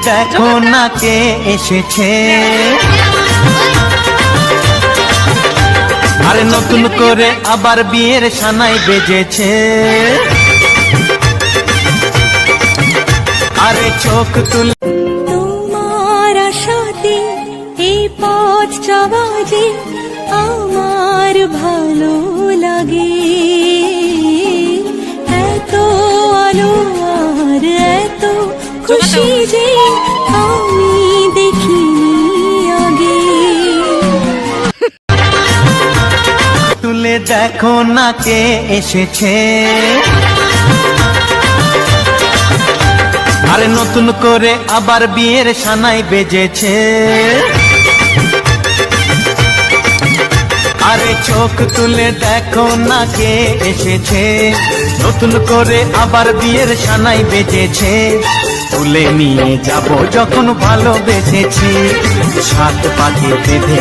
দেখো না কে এসেছে, আরে নতুন করে আবার বিয়ের সানাই বেজেছে। আরে চোখ তুলে তোমার আশাতে এই পথ চলা যে আমার ভালো লাগে, এত আলো আর এত খুশি যে আমি দেখিনি আগে। তুলে দেখো না কে এসেছে, আরে নতুন করে আবার বিয়ের সানাই বেজেছে। আরে চোখ তুলে দেখো না কে এসেছে, নতুন করে আবার বিয়ের সানাই বেজেছে। তুলে নিয়ে যাব যখন ভালোবেসেছি, সাত পাকে বেঁধে